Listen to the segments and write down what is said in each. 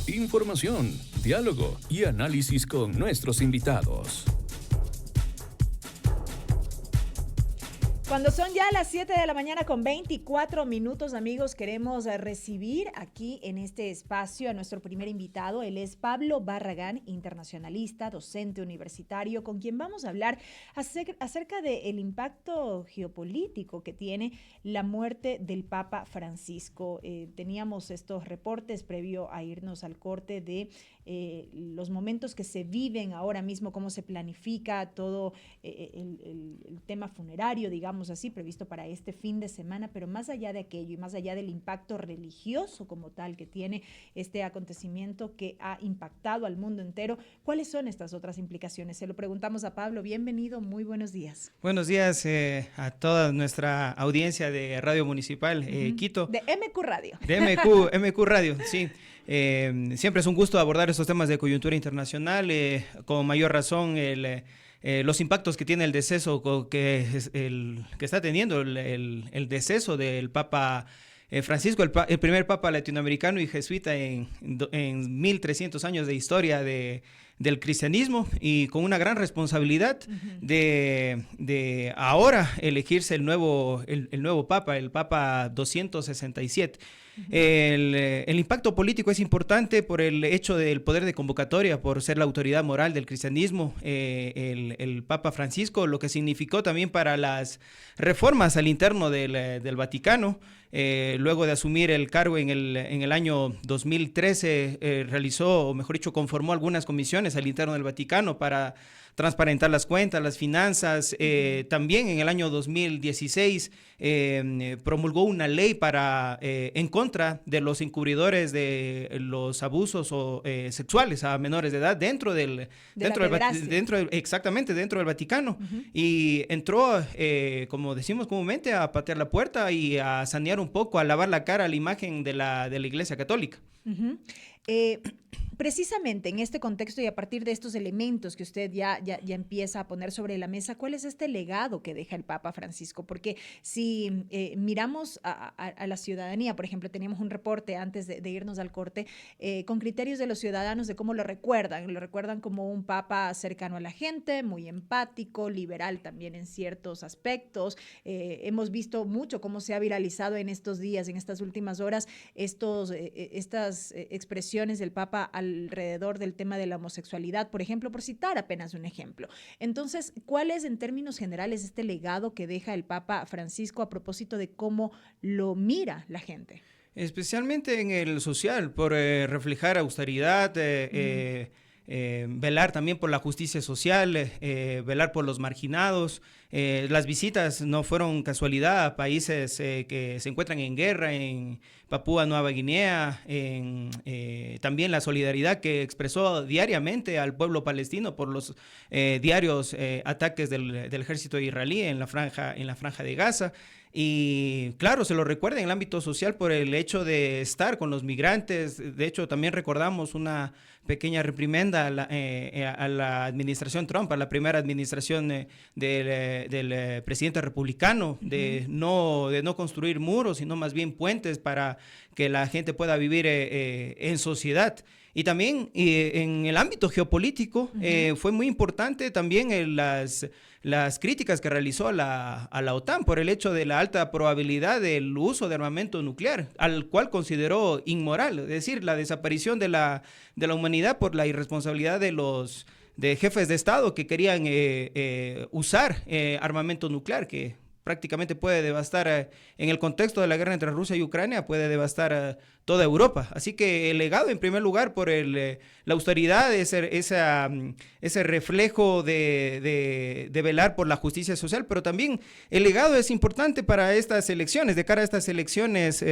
Información, diálogo y análisis con nuestros invitados. Cuando son ya las 7 de la mañana con 24 minutos, amigos, queremos recibir aquí en este espacio a nuestro primer invitado. Él es Pablo Barragán, internacionalista, docente universitario, con quien vamos a hablar acerca del impacto geopolítico que tiene la muerte del Papa Francisco. Teníamos estos reportes previo a irnos al corte de los momentos que se viven ahora mismo, cómo se planifica todo el tema funerario, digamos así, previsto para este fin de semana, pero más allá de aquello y más allá del impacto religioso como tal que tiene este acontecimiento que ha impactado al mundo entero, ¿cuáles son estas otras implicaciones? Se lo preguntamos a Pablo. Bienvenido, muy buenos días. Buenos días a toda nuestra audiencia de Radio Municipal Quito. De MQ Radio. De MQ Radio, sí. Siempre es un gusto abordar estos temas de coyuntura internacional, con mayor razón los impactos que tiene el deceso que está teniendo el deceso del Papa Francisco, el primer Papa latinoamericano y jesuita en 1300 años de historia del cristianismo, y con una gran responsabilidad de ahora elegirse el nuevo Papa, el Papa 267. El impacto político es importante por el hecho del poder de convocatoria, por ser la autoridad moral del cristianismo, el Papa Francisco, lo que significó también para las reformas al interno del Vaticano. Luego de asumir el cargo en el año 2013, realizó, o mejor dicho, conformó algunas comisiones al interno del Vaticano para transparentar las cuentas, las finanzas. También en el año 2016 promulgó una ley en contra de los encubridores de los abusos sexuales a menores de edad exactamente dentro del Vaticano. Y entró, como decimos comúnmente, a patear la puerta y a sanear un poco, a lavar la cara a la imagen de la Iglesia Católica. Precisamente en este contexto y a partir de estos elementos que usted ya empieza a poner sobre la mesa, ¿cuál es este legado que deja el Papa Francisco? Porque si miramos a la ciudadanía, por ejemplo, teníamos un reporte antes de irnos al corte, con criterios de los ciudadanos de cómo lo recuerdan como un Papa cercano a la gente, muy empático, liberal también en ciertos aspectos. Hemos visto mucho cómo se ha viralizado en estos días, en estas últimas horas, estas expresiones del Papa alrededor del tema de la homosexualidad, por ejemplo, por citar apenas un ejemplo. Entonces, ¿cuál es en términos generales este legado que deja el Papa Francisco a propósito de cómo lo mira la gente? Especialmente en el social, por reflejar austeridad, velar también por la justicia social, velar por los marginados. Las visitas no fueron casualidad a países que se encuentran en guerra, en Papúa Nueva Guinea, también la solidaridad que expresó diariamente al pueblo palestino por los diarios ataques del ejército israelí en la franja de Gaza. Y claro, se lo recuerda en el ámbito social por el hecho de estar con los migrantes. De hecho, también recordamos una pequeña reprimenda a la administración Trump, a la primera administración del presidente republicano, de no construir muros, sino más bien puentes para que la gente pueda vivir en sociedad. Y también en el ámbito geopolítico fue muy importante también las críticas que realizó a la OTAN por el hecho de la alta probabilidad del uso de armamento nuclear, al cual consideró inmoral, es decir, la desaparición de la humanidad por la irresponsabilidad de jefes de Estado que querían usar armamento nuclear, que prácticamente puede devastar, en el contexto de la guerra entre Rusia y Ucrania, puede devastar toda Europa. Así que el legado, en primer lugar, por la austeridad, ese reflejo de velar por la justicia social, pero también el legado es importante para estas elecciones, de cara a estas elecciones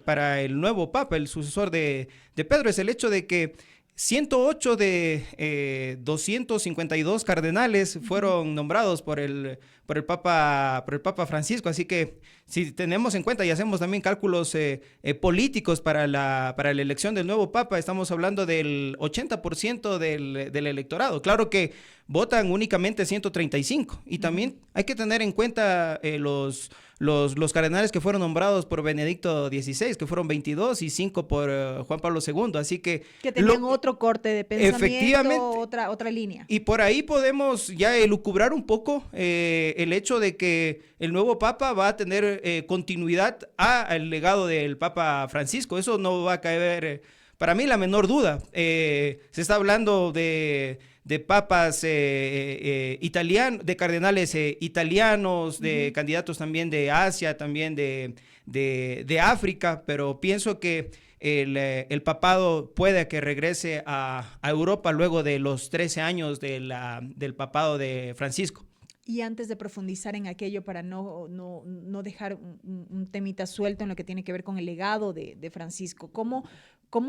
para el nuevo Papa, el sucesor de Pedro, es el hecho de que 108 de 252 cardenales fueron nombrados por el Papa Francisco, así que si tenemos en cuenta y hacemos también cálculos políticos para la elección del nuevo Papa, estamos hablando del 80% del electorado. Claro que votan únicamente 135 y también hay que tener en cuenta los cardenales que fueron nombrados por Benedicto XVI, que fueron 22 y 5 por Juan Pablo II, así que tenían otro corte de pensamiento, efectivamente, otra línea. Y por ahí podemos ya elucubrar un poco el hecho de que el nuevo Papa va a tener continuidad al legado del Papa Francisco. Eso no va a caer, para mí, la menor duda. Se está hablando de papas italianos, de cardenales italianos, de candidatos también de Asia, también de África, pero pienso que el papado puede que regrese a Europa luego de los 13 años del papado de Francisco. Y antes de profundizar en aquello, para no dejar un temita suelto en lo que tiene que ver con el legado de Francisco, ¿cómo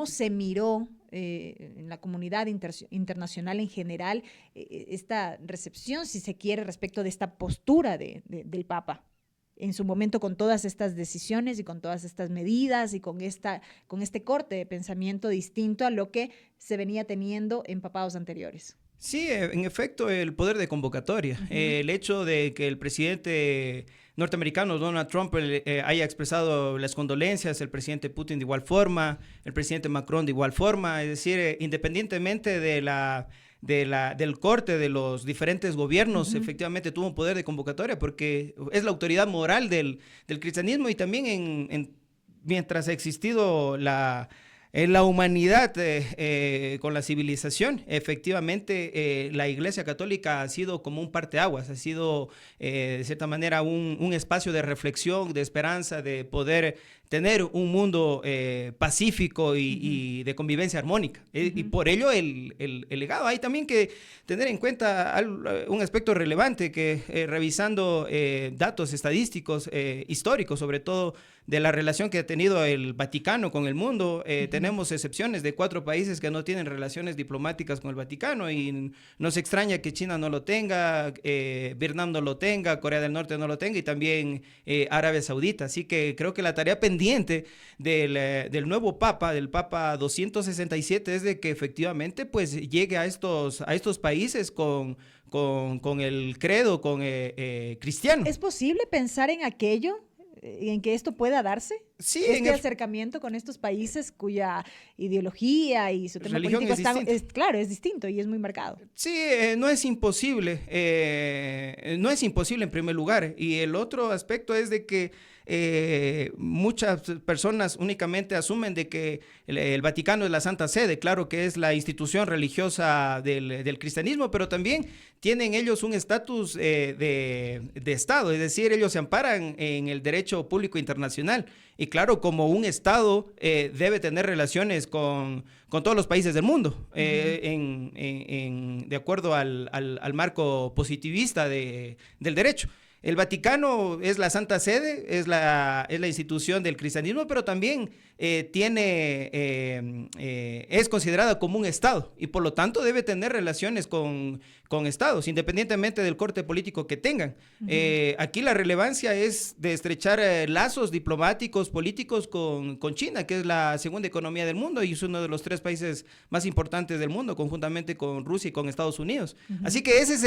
se miró en la comunidad internacional en general esta recepción, si se quiere, respecto de esta postura del Papa en su momento, con todas estas decisiones y con todas estas medidas y con este corte de pensamiento distinto a lo que se venía teniendo en papados anteriores? Sí, en efecto, el poder de convocatoria. El hecho de que el presidente norteamericano Donald Trump haya expresado las condolencias, el presidente Putin de igual forma, el presidente Macron de igual forma, es decir, independientemente del corte de los diferentes gobiernos, efectivamente tuvo un poder de convocatoria porque es la autoridad moral del cristianismo y también mientras ha existido la humanidad con la civilización, efectivamente la Iglesia Católica ha sido como un parteaguas, ha sido de cierta manera un espacio de reflexión, de esperanza, de poder tener un mundo pacífico y de convivencia armónica. Y por ello el legado. Hay también que tener en cuenta un aspecto relevante que revisando datos estadísticos, históricos, sobre todo de la relación que ha tenido el Vaticano con el mundo, tenemos excepciones de 4 países que no tienen relaciones diplomáticas con el Vaticano y nos extraña que China no lo tenga, Vietnam no lo tenga, Corea del Norte no lo tenga y también Arabia Saudita. Así que creo que la tarea pendiente del nuevo Papa, del Papa 267, es de que efectivamente pues llegue a estos países con el credo, cristiano. ¿Es posible pensar en aquello? ¿En que esto pueda darse? Sí, acercamiento con estos países cuya ideología y su tema político es distinto y es muy marcado. Sí, no es imposible. No es imposible en primer lugar. Y el otro aspecto es de que muchas personas únicamente asumen de que el Vaticano es la Santa Sede. Claro que es la institución religiosa del cristianismo, pero también tienen ellos un estatus de Estado, es decir, ellos se amparan en el derecho público internacional. Y claro, como un Estado debe tener relaciones con todos los países del mundo, de acuerdo al marco positivista del derecho. El Vaticano es la Santa Sede, es la institución del cristianismo, pero también es considerada como un Estado y por lo tanto debe tener relaciones con Estados, independientemente del corte político que tengan. Aquí la relevancia es de estrechar lazos diplomáticos, políticos con China, que es la segunda economía del mundo y es uno de los 3 países más importantes del mundo, conjuntamente con Rusia y con Estados Unidos. Así que ese es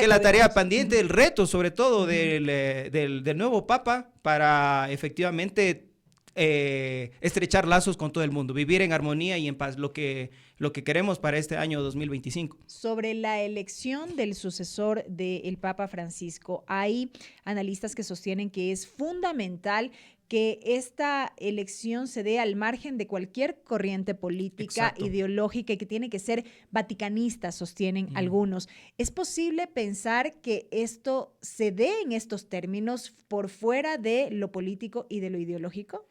la tarea pendiente, el reto sobre todo del nuevo Papa para efectivamente estrechar lazos con todo el mundo, vivir en armonía y en paz, lo que queremos para este año 2025. Sobre la elección del sucesor del Papa Francisco, hay analistas que sostienen que es fundamental que esta elección se dé al margen de cualquier corriente política, ideológica y que tiene que ser vaticanista, sostienen algunos. ¿Es posible pensar que esto se dé en estos términos por fuera de lo político y de lo ideológico?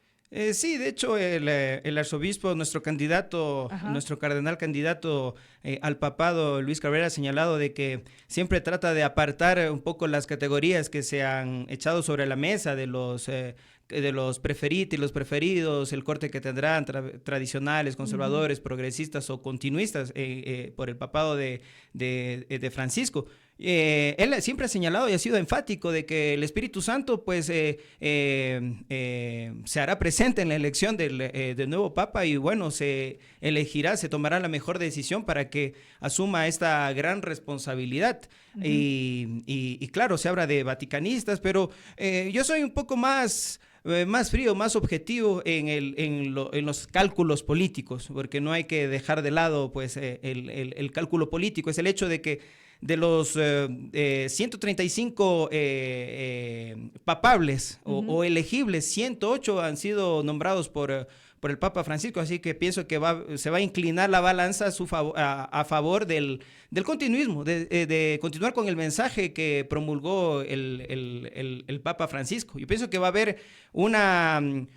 Sí, de hecho el arzobispo, nuestro cardenal candidato al papado, Luis Cabrera, ha señalado de que siempre trata de apartar un poco las categorías que se han echado sobre la mesa de los preferidos y los preferidos, el corte que tendrán tradicionales, conservadores, progresistas o continuistas por el papado de Francisco. Él siempre ha señalado y ha sido enfático de que el Espíritu Santo pues se hará presente en la elección del nuevo Papa y bueno, se tomará la mejor decisión para que asuma esta gran responsabilidad. Y claro, se habla de vaticanistas, pero yo soy un poco más frío, más objetivo en los cálculos políticos, porque no hay que dejar de lado pues el cálculo político. Es el hecho de que de los 135 papables o elegibles, 108 han sido nombrados por el Papa Francisco, así que pienso que se va a inclinar la balanza a favor del continuismo, de continuar con el mensaje que promulgó el Papa Francisco. Yo pienso que va a haber una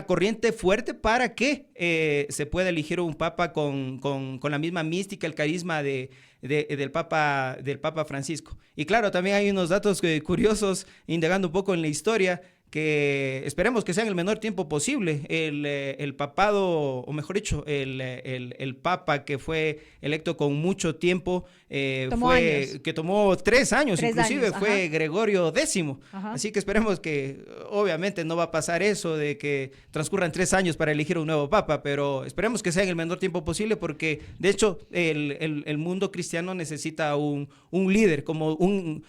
corriente fuerte para que se pueda elegir un Papa con la misma mística, el carisma del Papa Francisco. Y claro, también hay unos datos curiosos, indagando un poco en la historia, que esperemos que sea en el menor tiempo posible. El papado, o mejor dicho, el papa que fue electo con mucho tiempo, que tomó 3 años, inclusive fue Gregorio X. Así que esperemos que, obviamente no va a pasar eso de que transcurran 3 años para elegir un nuevo papa, pero esperemos que sea en el menor tiempo posible, porque de hecho el mundo cristiano necesita un líder, como un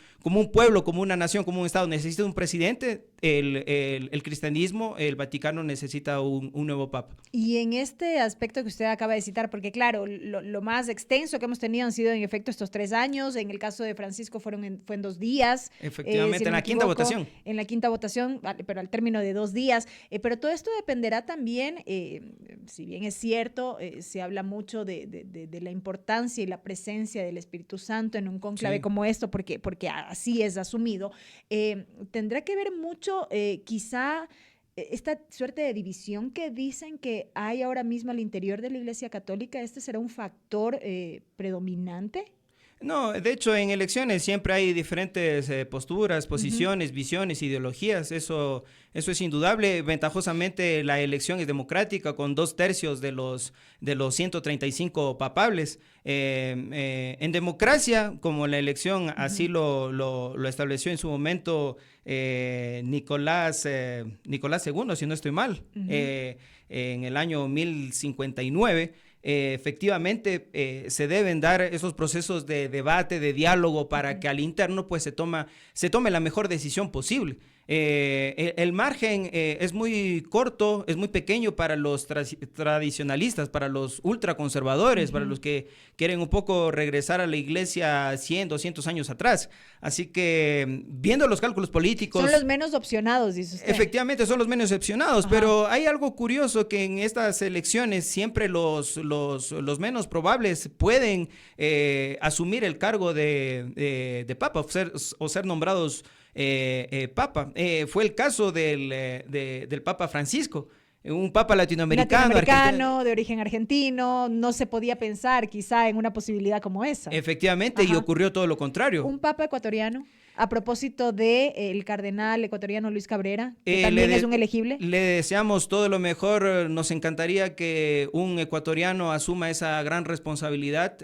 pueblo, como una nación, como un estado, necesita un presidente. El cristianismo, el Vaticano necesita un nuevo papa. Y en este aspecto que usted acaba de citar, porque claro, lo más extenso que hemos tenido han sido en efecto estos 3 años, en el caso de Francisco fue en 2 días. Efectivamente, si no en la quinta votación. En la quinta votación, pero al término de 2 días. Pero todo esto dependerá también, si bien es cierto, se habla mucho de la importancia y la presencia del Espíritu Santo en un cónclave como esto, porque así es asumido, tendrá que ver mucho quizá esta suerte de división que dicen que hay ahora mismo al interior de la Iglesia Católica. ¿Este será un factor predominante? No, de hecho en elecciones siempre hay diferentes posturas, posiciones, visiones, ideologías, eso es indudable. Ventajosamente la elección es democrática con 2/3 de los 135 papables. En democracia, como la elección así lo estableció en su momento Nicolás II, si no estoy mal, en el año 1059, efectivamente se deben dar esos procesos de debate, de diálogo, para que al interno pues se tome la mejor decisión posible. El margen es muy corto, es muy pequeño para los tradicionalistas, para los ultraconservadores, para los que quieren un poco regresar a la iglesia 100, 200 años atrás. Así que, viendo los cálculos políticos... Son los menos opcionados, dice usted. Efectivamente, son los menos opcionados, pero hay algo curioso, que en estas elecciones siempre los menos probables pueden asumir el cargo de papa o ser nombrados papa. Fue el caso del Papa Francisco, un papa latinoamericano de origen argentino. No se podía pensar quizá en una posibilidad como esa. Efectivamente, y ocurrió todo lo contrario. Un papa ecuatoriano, a propósito del cardenal ecuatoriano Luis Cabrera, que también es un elegible. Le deseamos todo lo mejor. Nos encantaría que un ecuatoriano asuma esa gran responsabilidad.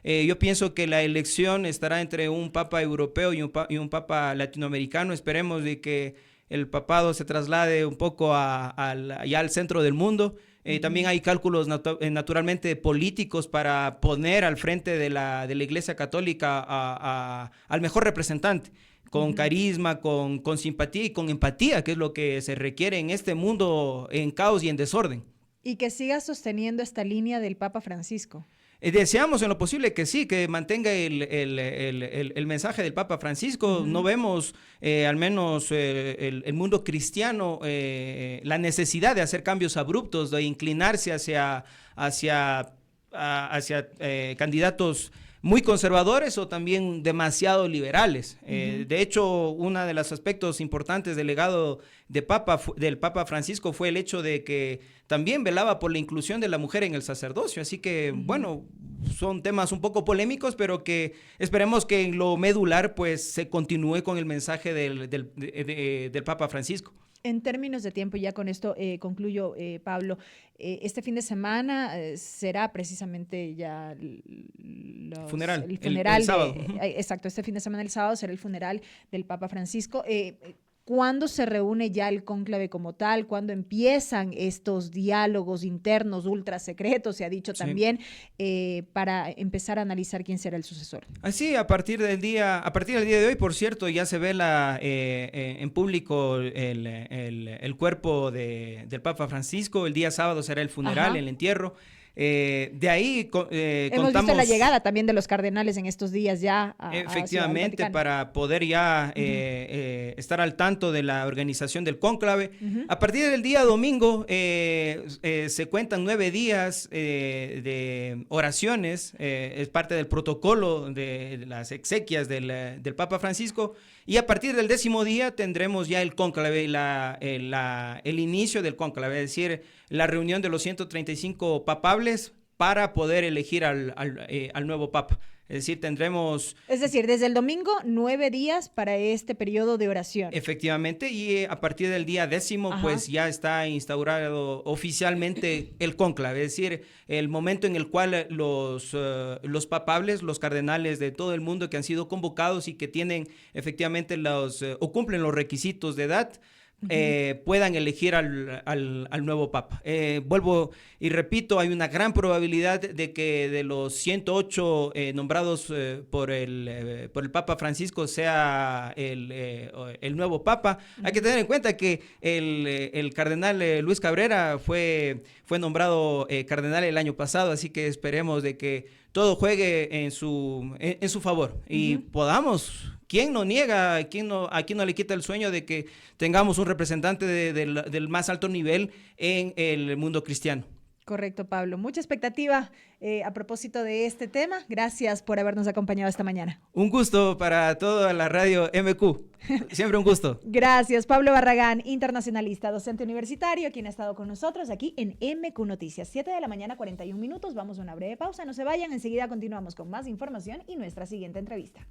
Yo pienso que la elección estará entre un papa europeo y un papa latinoamericano. Esperemos de que el papado se traslade un poco ya al centro del mundo. También hay cálculos naturalmente políticos para poner al frente de la Iglesia Católica al mejor representante, con carisma, con simpatía y con empatía, que es lo que se requiere en este mundo en caos y en desorden. Y que siga sosteniendo esta línea del Papa Francisco. Deseamos en lo posible que sí, que mantenga el mensaje del Papa Francisco. No vemos, al menos el mundo cristiano, la necesidad de hacer cambios abruptos, de inclinarse hacia candidatos muy conservadores o también demasiado liberales. De hecho, uno de los aspectos importantes del legado del Papa Francisco fue el hecho de que también velaba por la inclusión de la mujer en el sacerdocio. Así que, bueno, son temas un poco polémicos, pero que esperemos que en lo medular pues se continúe con el mensaje del Papa Francisco. En términos de tiempo, ya con esto concluyo, Pablo, este fin de semana será precisamente ya el funeral. El sábado. Exacto, este fin de semana, el sábado, será el funeral del Papa Francisco. ¿Cuándo se reúne ya el cónclave como tal? ¿Cuándo empiezan estos diálogos internos ultra secretos, se ha dicho también, para empezar a analizar quién será el sucesor? Así, a partir del día de hoy, por cierto, ya se ve en público el cuerpo del Papa Francisco. El día sábado será el funeral, el entierro. De ahí hemos visto la llegada también de los cardenales en estos días ya efectivamente, para poder ya estar al tanto de la organización del cónclave. A partir del día domingo se cuentan 9 días de oraciones, es parte del protocolo de las exequias del Papa Francisco, y a partir del 10º día tendremos ya el cónclave, el inicio del cónclave, es decir, la reunión de los 135 papables para poder elegir al nuevo papa. Es decir, tendremos... Es decir, desde el domingo, 9 días para este periodo de oración. Efectivamente, y a partir del día 10º, pues ya está instaurado oficialmente el cónclave, es decir, el momento en el cual los papables, los cardenales de todo el mundo que han sido convocados y que tienen efectivamente o cumplen los requisitos de edad, puedan elegir al nuevo papa. Vuelvo y repito, hay una gran probabilidad de que de los 108 nombrados por el Papa Francisco sea el nuevo papa. Hay que tener en cuenta que el cardenal Luis Cabrera fue nombrado cardenal el año pasado, así que esperemos de que todo juegue en su favor y podamos... ¿Quién no niega, a quién no le quita el sueño de que tengamos un representante del más alto nivel en el mundo cristiano? Correcto, Pablo. Mucha expectativa a propósito de este tema. Gracias por habernos acompañado esta mañana. Un gusto para toda la radio MQ. Siempre un gusto. Gracias, Pablo Barragán, internacionalista, docente universitario, quien ha estado con nosotros aquí en MQ Noticias. 7:41 a.m. Vamos a una breve pausa. No se vayan. Enseguida continuamos con más información y nuestra siguiente entrevista.